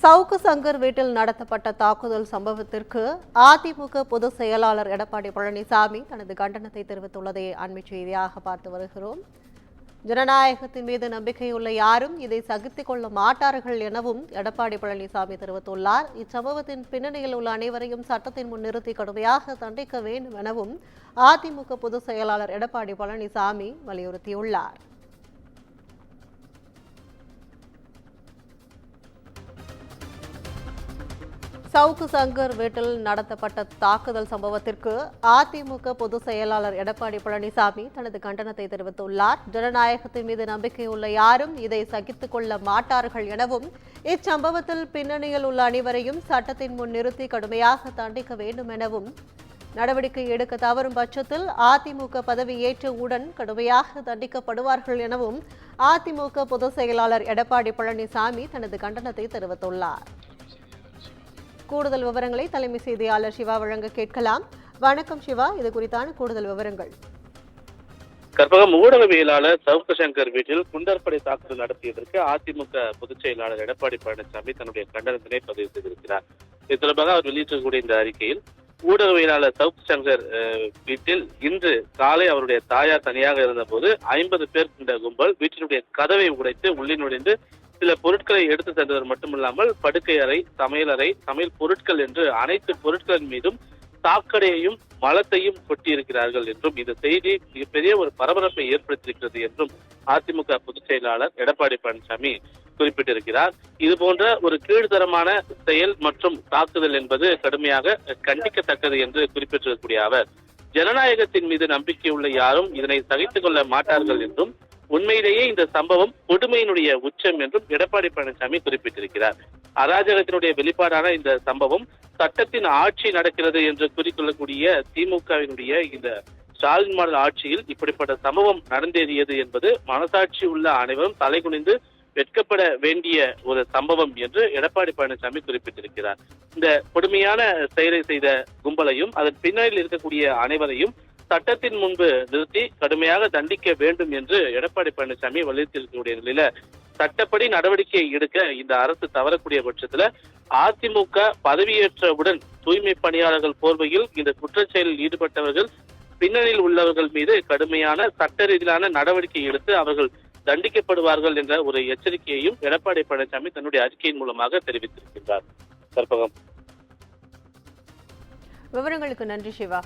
சவுக்கு சங்கர் வீட்டில் நடத்தப்பட்ட தாக்குதல் சம்பவத்திற்கு அதிமுக பொதுச் செயலாளர் எடப்பாடி பழனிசாமி தனது கண்டனத்தை தெரிவித்துள்ளதை அண்மை செய்தியாக பார்த்து வருகிறோம். ஜனநாயகத்தின் மீது நம்பிக்கையுள்ள யாரும் இதை சகித்துக் கொள்ள மாட்டார்கள் எனவும் எடப்பாடி பழனிசாமி தெரிவித்துள்ளார். இச்சம்பவத்தின் பின்னணியில் உள்ள அனைவரையும் சட்டத்தின் முன் நிறுத்தி கடுமையாக தண்டிக்க வேண்டும் எனவும் அதிமுக பொதுச் செயலாளர் எடப்பாடி பழனிசாமி வலியுறுத்தியுள்ளார். சவுக்கு சங்கர் வீட்டில் நடத்தப்பட்ட தாக்குதல் சம்பவத்திற்கு அதிமுக பொதுச் செயலாளர் எடப்பாடி பழனிசாமி தனது கண்டனத்தை தெரிவித்துள்ளார். ஜனநாயகத்தின் மீது நம்பிக்கையுள்ள யாரும் இதை சகித்துக் கொள்ள மாட்டார்கள் எனவும் இச்சம்பவத்தில் பின்னணியில் உள்ள அனைவரையும் சட்டத்தின் முன் நிறுத்தி கடுமையாக தண்டிக்க வேண்டும் எனவும் நடவடிக்கை எடுக்க தவறும் பட்சத்தில் அதிமுக பதவியேற்றவுடன் கடுமையாக தண்டிக்கப்படுவார்கள் எனவும் அதிமுக பொதுச் செயலாளர் எடப்பாடி பழனிசாமி தனது கண்டனத்தை தெரிவித்துள்ளார். கூடுதல் விவரங்களை தலைமை செய்தியாளர் சிவா வழங்க கேட்கலாம். வணக்கம் சிவா, இது குறித்தான கூடுதல் விவரங்கள். கற்பகம், ஊடகவியலாளர் சவுக்கு சங்கர் வீட்டில் குண்டற்படை தாக்குதல் நடத்தியதற்கு அதிமுக பொதுச் செயலாளர் எடப்பாடி பழனிசாமி தன்னுடைய கண்டனத்தினை பதிவு செய்திருக்கிறார். இது தொடர்பாக அவர் வெளியிட்டிருக்கக்கூடிய இந்த அறிக்கையில், ஊடகவியலாளர் சவுக்கு சங்கர் வீட்டில் இன்று காலை அவருடைய தாயார் தனியாக இருந்தபோது 50 பேர் கொண்ட கும்பல் வீட்டினுடைய கதவை உடைத்து உள்ளே நுழைந்து சில பொருட்களை எடுத்து சென்றவர் மட்டுமில்லாமல் படுக்கை அறை, சமையலறை, சமையல் பொருட்கள் என்று அனைத்து பொருட்களின் மீதும் சாக்கடையையும் மலத்தையும் கொட்டியிருக்கிறார்கள் என்றும் இந்த செய்தி மிகப்பெரிய ஒரு பரபரப்பை ஏற்படுத்தியிருக்கிறது என்றும் அதிமுக பொதுச் செயலாளர் எடப்பாடி பழனிசாமி குறிப்பிட்டிருக்கிறார். இது போன்ற ஒரு கீழ்த்தரமான செயல் மற்றும் தாக்குதல் என்பது கடுமையாக கண்டிக்கத்தக்கது என்று குறிப்பிட்டிருக்கக்கூடிய அவர், ஜனநாயகத்தின் மீது நம்பிக்கையுள்ள யாரும் இதனை சகித்துக் கொள்ள மாட்டார்கள் என்றும், உண்மையிலேயே இந்த சம்பவம் கொடுமையினுடைய உச்சம் என்றும் எடப்பாடி பழனிசாமி குறிப்பிட்டிருக்கிறார். அராஜகத்தினுடைய வெளிப்பாடான இந்த சம்பவம் சட்டத்தின் ஆட்சி நடக்கிறது என்று கூறிக்கொள்ளக்கூடிய திமுகவினுடைய இந்த ஸ்டாலின் மாடல் ஆட்சியில் இப்படிப்பட்ட சம்பவம் நடந்தேறியது என்பது மனசாட்சி உள்ள அனைவரும் தலைகுனிந்து வெட்கப்பட வேண்டிய ஒரு சம்பவம் என்று எடப்பாடி பழனிசாமி குறிப்பிட்டிருக்கிறார். இந்த கொடுமையான செயலை செய்த கும்பலையும் அதன் பின்னணியில் இருக்கக்கூடிய அனைவரையும் சட்டத்தின் முன்பு நிறுத்தி கடுமையாக தண்டிக்க வேண்டும் என்று எடப்பாடி பழனிசாமி வலியுறுத்தியிருக்கக்கூடிய நிலையில சட்டப்படி நடவடிக்கை எடுக்க இந்த அரசு தவறக்கூடிய பட்சத்துல அதிமுக பதவியேற்றவுடன் தூய்மை பணியாளர்கள் போர்வையில் இந்த குற்றச்செயலில் ஈடுபட்டவர்கள் பின்னணியில் உள்ளவர்கள் மீது கடுமையான சட்ட ரீதியிலான நடவடிக்கை எடுத்து அவர்கள் தண்டிக்கப்படுவார்கள் என்ற ஒரு எச்சரிக்கையையும் எடப்பாடி பழனிசாமி தன்னுடைய அறிக்கையின் மூலமாக தெரிவித்திருக்கின்றார். கற்பகம், விவரங்களுக்கு நன்றி சிவா.